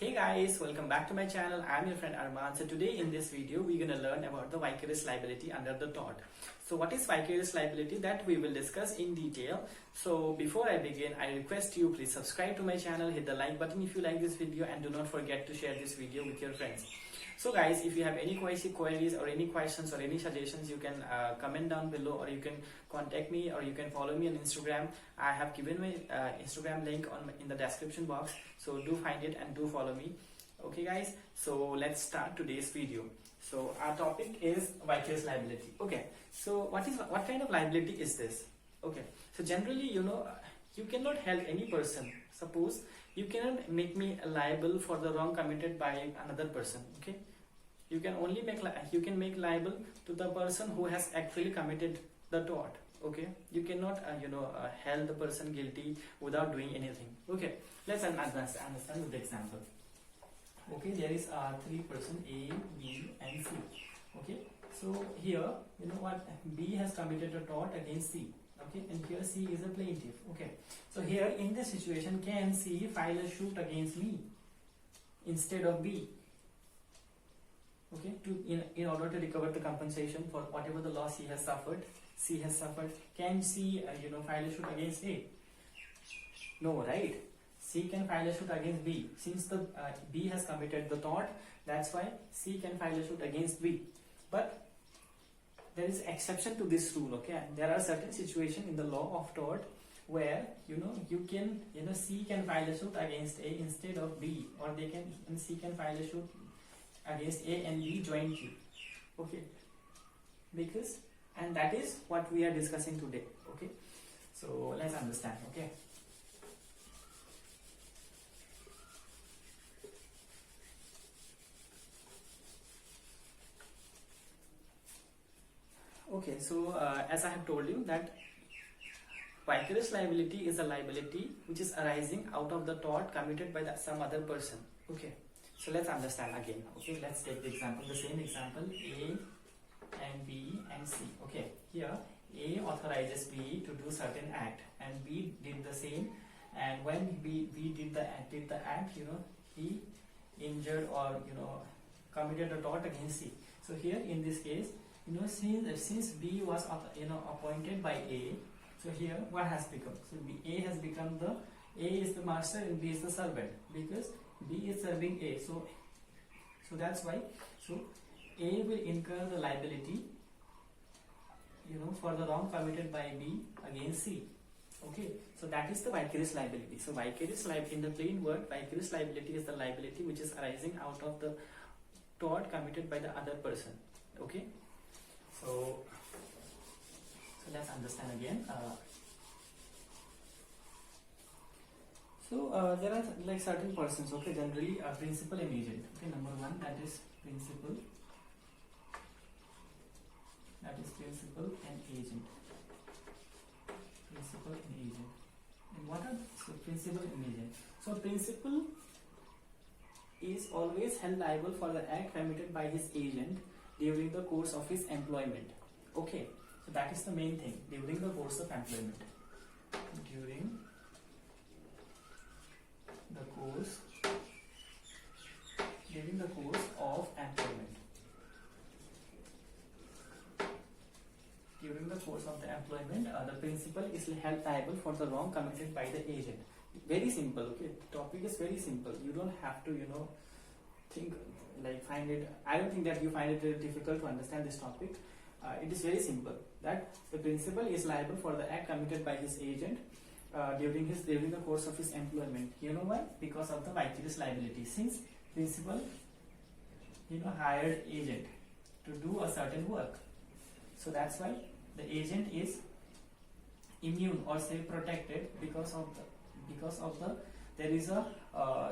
Hey guys, welcome back to my channel. I'm your friend Arman. So today in this video we're gonna learn about the vicarious liability under the tort. So what is vicarious liability, that we will discuss in detail. So before I begin, I request you please subscribe to my channel, hit the like button if you like this video, and do not forget to share this video with your friends. So guys, if you have any queries or any questions or any suggestions, you can comment down below, or you can contact me, or you can follow me on Instagram. I have given my Instagram link in the description box, so do find it and do follow me. Okay guys, so let's start today's video. So our topic is vicarious liability. Okay, so what kind of liability is this? Okay, so generally, you cannot help any person. Suppose you cannot make me liable for the wrong committed by another person. Okay, you can only make liable to the person who has actually committed the tort. Okay, you cannot held the person guilty without doing anything. Okay, let's understand with the example. Okay, there is three person A, B and C. Okay, so here B has committed a tort against C. Okay, and here C is a plaintiff. Okay, so here in this situation, can C file a suit against me instead of B? Okay, in order to recover the compensation for whatever the loss C has suffered, can C file a suit against A? No, right? C can file a suit against B. Since the B has committed the tort, that's why C can file a suit against B. But there is exception to this rule. Okay, there are certain situations in the law of tort where C can file a suit against A instead of B, or C can file a suit against A and B jointly. Okay, and that is what we are discussing today. Okay, so let's understand. Okay, okay, so as I have told you, that vicarious liability is a liability which is arising out of the tort committed by some other person. Okay, so let's understand again. Okay, let's take the same example, A and B and C. Okay, here A authorizes B to do certain act, and B did the same, and when B did the act, he injured or committed a tort against C. So here in this case, since B was appointed by A, so here what has become? So A has become A is the master and B is the servant, because B is serving A. So that's why A will incur the liability for the wrong committed by B against C. Okay, so that is the vicarious liability. So vicarious liability, in the plain word, vicarious liability is the liability which is arising out of the tort committed by the other person. Okay, so let's understand again. There are like certain persons. Okay, generally principal and agent. Okay, number one, that is principal and agent. And what are principal and agent? So principal is always held liable for the act committed by his agent during the course of his employment. Okay, so that is the main thing, during the course of employment. During the course of employment. During the course of the employment, the principal is held liable for the wrong committed by the agent. Very simple. Okay, the topic is very simple. You don't have to find it. I don't think that you find it very difficult to understand this topic. It is very simple, that the principal is liable for the act committed by his agent during the course of his employment. You know why? Because of the vicarious liability. Since principal hired agent to do a certain work, so that's why the agent is immune or say protected because of the there is a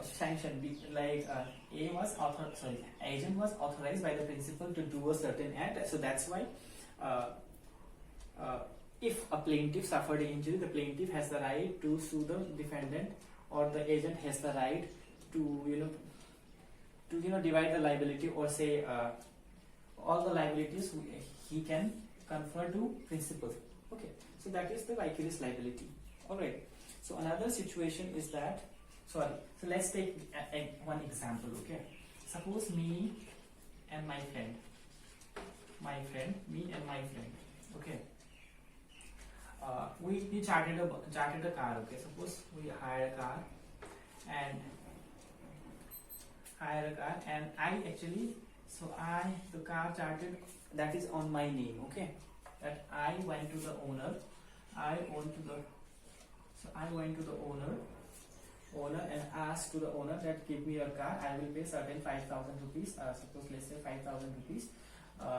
sanction, like agent was authorized by the principal to do a certain act. So that's why if a plaintiff suffered injury, the plaintiff has the right to sue the defendant, or the agent has the right to divide the liability, or say all the liabilities he can confer to principal. Okay, so that is the vicarious liability. All right. So another situation is that sorry, so let's take one example. Okay, suppose me and my friend, me and my friend. Okay, we chartered a car. Okay, suppose we hire a car and I actually, so the car chartered, that is on my name. Okay, that I went to the owner, I went to the owner and asked to the owner that give me your car, I will pay certain 5,000 rupees, suppose let's say 5,000 rupees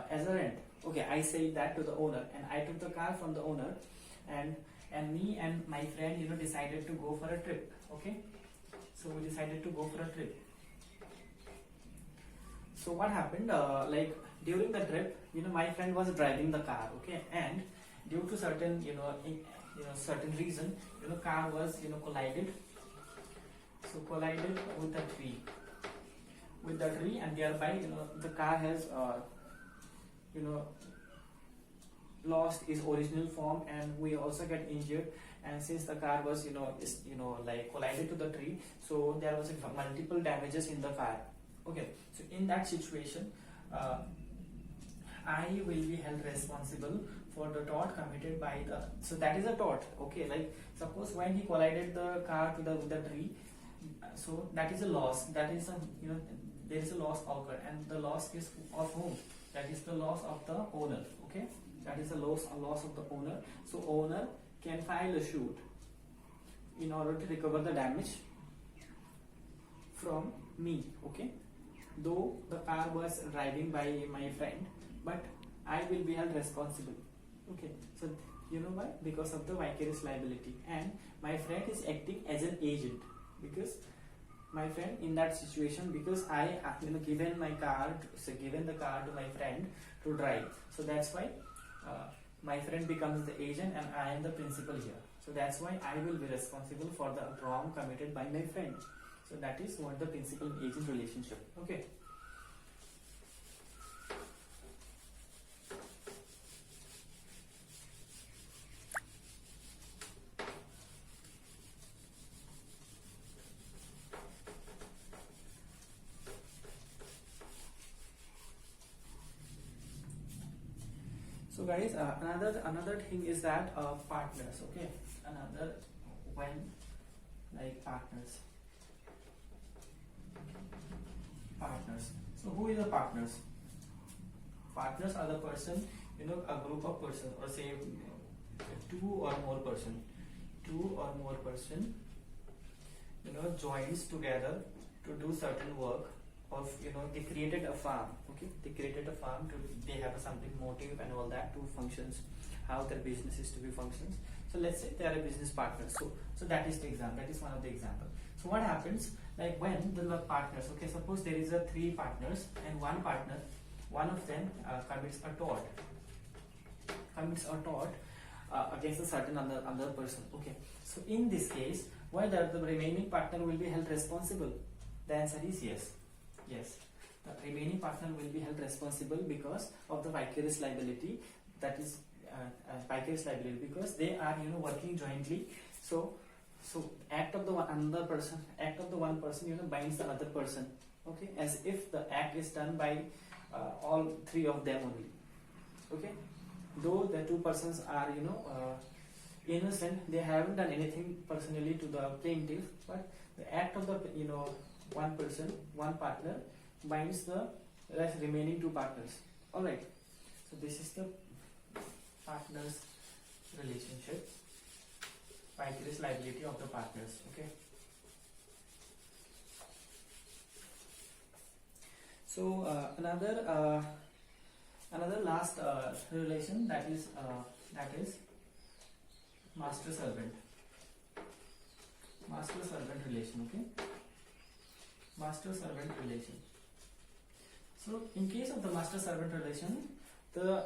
as a rent. Okay, I said that to the owner and I took the car from the owner, and me and my friend, you know, decided to go for a trip. Okay, so we decided to go for a trip. So what happened, like during the trip, you know, my friend was driving the car. Okay, and due to certain, certain reason, you know, car was, you know, collided with a tree, and thereby, you know, the car has lost its original form, and we also get injured. And since the car was, like collided to the tree, so there was multiple damages in the car. Okay, so in that situation, I will be held responsible for the tort committed by the, so that is a tort. Okay, like suppose when he collided the car to the tree, so that is a loss, that is a, there is a loss occurred, and the loss is of whom? That is the loss of the owner. Okay, that is a loss of the owner. So owner can file a suit in order to recover the damage from me. Okay, though the car was driving by my friend, but I will be held responsible. Okay, so you know why? Because of the vicarious liability, and my friend is acting as an agent, because my friend in that situation, because I given the car to my friend to drive, so that's why my friend becomes the agent and I am the principal here. So that's why I will be responsible for the wrong committed by my friend. So that is what the principal and agent relationship. Okay. So guys, another thing is that partners. Okay, another when like partners. So who is the partners? Partners are the person, a group of persons, or say two or more person, joins together to do certain work. Of they created a farm. Okay, they created a farm to, they have something motive and all that, to functions, how their business is to be functions. So let's say they are a business partner. So that is the example, that is one of the example. So what happens, like when the partners, okay, suppose there is a 3 partners and one partner, one of them commits a tort against a certain other person. Okay, so in this case, whether the remaining partner will be held responsible, the answer is yes. Yes, the remaining partner will be held responsible because of the vicarious liability. That is vicarious liability because they are working jointly. So act of the one person binds the other person. Okay, as if the act is done by all 3 of them only. Okay, though the 2 persons are innocent, they haven't done anything personally to the plaintiff, but the act of the one partner binds the remaining 2 partners. All right, so this is the partners relationship, vicarious liability of the partners. Okay, so another last relation, that is master servant relation. Okay, master servant relation. So in case of the master servant relation, the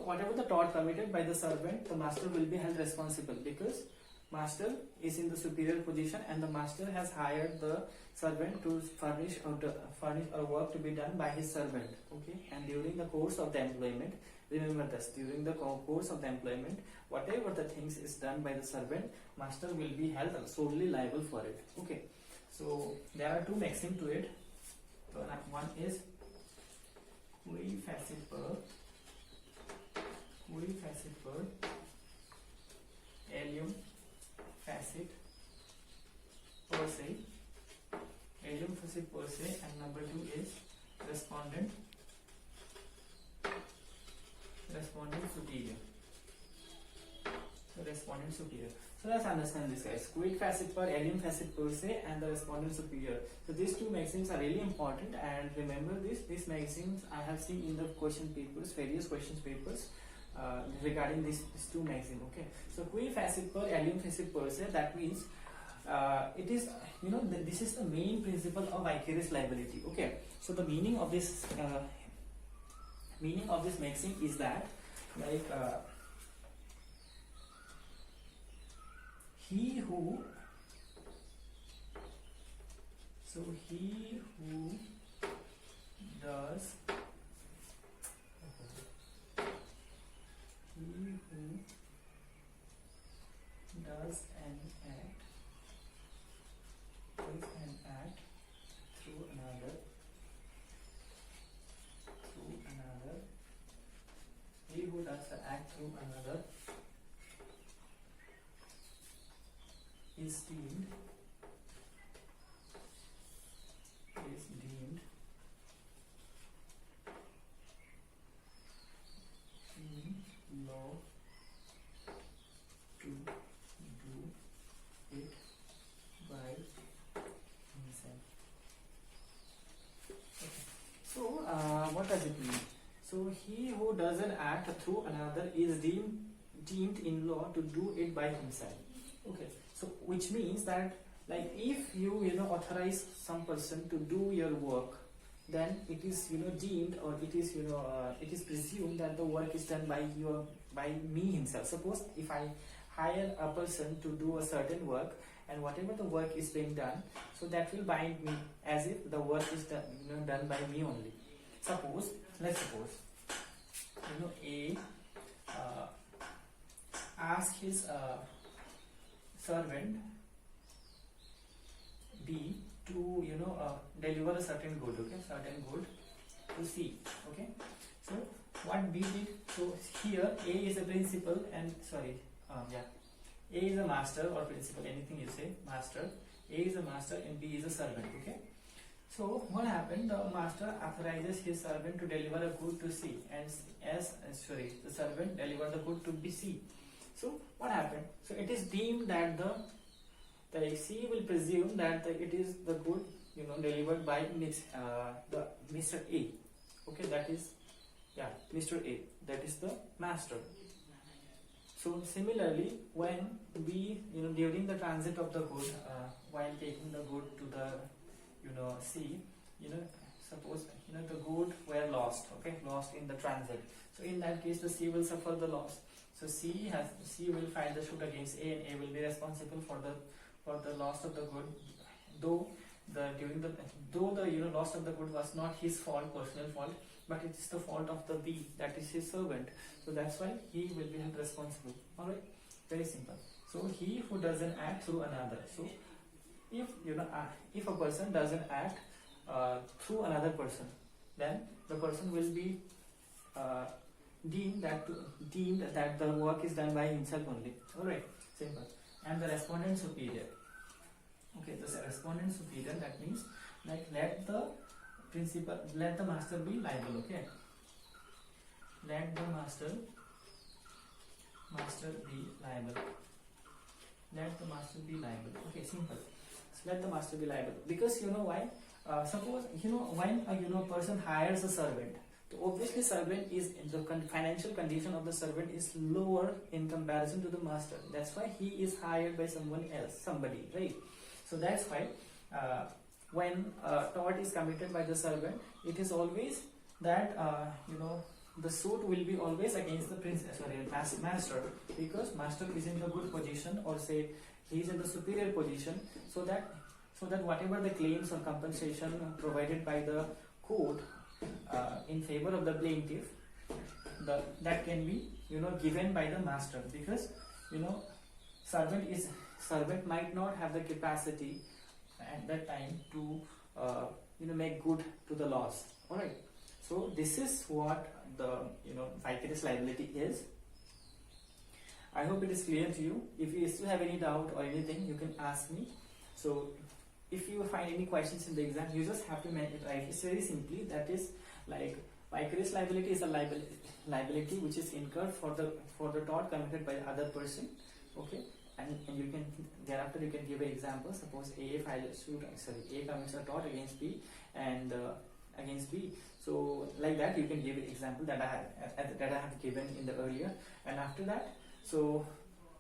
whatever the tort committed by the servant, the master will be held responsible, because master is in the superior position and the master has hired the servant to furnish a work to be done by his servant. Okay, and during the course of the employment, remember this, during the course of the employment, whatever the things is done by the servant, master will be held solely liable for it. Okay, So there are two maxims to it. So one is qui facit per allium facit per se, and number two is respondent superior. So respondent superior. So let's understand this, guys. Qui facit per, allium facit per se, and the respondent superior. So these two maxims are really important, and remember this. These maxims I have seen in the question papers, various questions papers regarding these two maxims. Okay. So qui facit per, allium facit per se. That means it is, this is the main principle of vicarious liability. Okay. So the meaning of this maxim is that, like, he who does an act through another, he who does the act through another is deemed in law to do it by himself. Okay. So what does it mean? So he who does an act through another is deemed in law to do it by himself. Okay. So which means that, like, if you authorize some person to do your work, then it is deemed, or it is it is presumed that the work is done by me himself. Suppose if I hire a person to do a certain work, and whatever the work is being done, so that will bind me as if the work is done done by me only. Let's suppose A ask his servant B to deliver a certain good, to C. Okay, so what B did, so here A is a principal and A is a master or principal, anything you say, master. A is a master and B is a servant. Okay, so what happened, the master authorizes his servant to deliver a good to C, and the servant delivered the good to B C. So what happened, so it is deemed that the C will presume that it is the good delivered by the Mr. A. Okay, that is Mr. A, that is the master. So similarly, when we during the transit of the good, while taking the good to the C, suppose the good were lost, lost in the transit. So in that case, the C will suffer the loss. So C will file the suit against A, and A will be responsible for the loss of the good, though the loss of the good was not his fault, personal fault, but it is the fault of the B, that is his servant. So that's why he will be held responsible. Alright, very simple. So he who doesn't act through another. So if a person doesn't act through another person, then the person will be deemed that the work is done by himself only. Alright, simple. And the respondent superior. Okay, the respondent superior, that means, like, let the master be liable. Okay, let the master be liable. Let the master be liable. Okay, simple. So let the master be liable, because why? Suppose when a person hires a servant, so obviously servant is the financial condition of the servant is lower in comparison to the master. That's why he is hired by somebody, right? So that's why when tort is committed by the servant, it is always that the suit will be always against the master, because master is in the good position, or say he is in the superior position, so that whatever the claims or compensation provided by the court in favor of the plaintiff, that can be given by the master, because servant might not have the capacity at that time to make good to the loss. All right. So this is what the vicarious liability is. I hope it is clear to you. If you still have any doubt or anything, you can ask me. So if you find any questions in the exam, you just have to write it very simply. That is like vicarious liability is a liability which is incurred for the tort committed by the other person. Okay, and you can thereafter you can give an example. Suppose A commits a tort against B and against B. So like that you can give an example that I have given in the earlier, and after that, so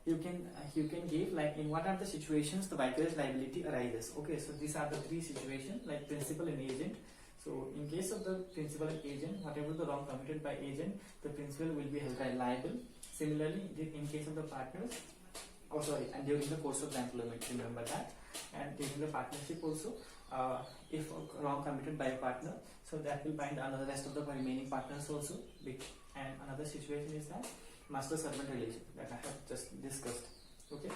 you can give like in what are the situations the vicarious liability arises. Okay, so these are the three situations, like principal and agent. So in case of the principal and agent, whatever the wrong committed by agent, the principal will be held liable. Similarly, in case of the partners, and during the course of the employment, remember that. And during the partnership also, if wrong committed by a partner, so that will bind another rest of the remaining partners also. And another situation is that master-servant relation that I have just discussed. Okay,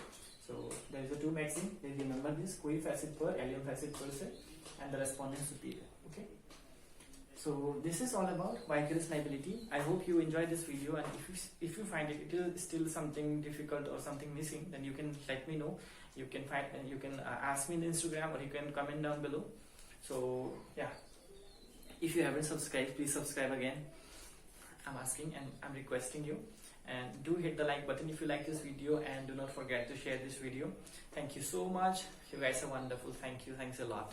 so there is a two maxim. Remember this: qui facit per, alium facit per se, and the respondent superior. Okay, so this is all about vicarious liability. I hope you enjoyed this video, and if you find it is still something difficult or something missing, then you can let me know. You can ask me in Instagram, or you can comment down below. So yeah, if you haven't subscribed, please subscribe again. I'm asking and I'm requesting you. And do hit the like button if you like this video, and do not forget to share this video. Thank you so much. You guys are wonderful. Thank you. Thanks a lot.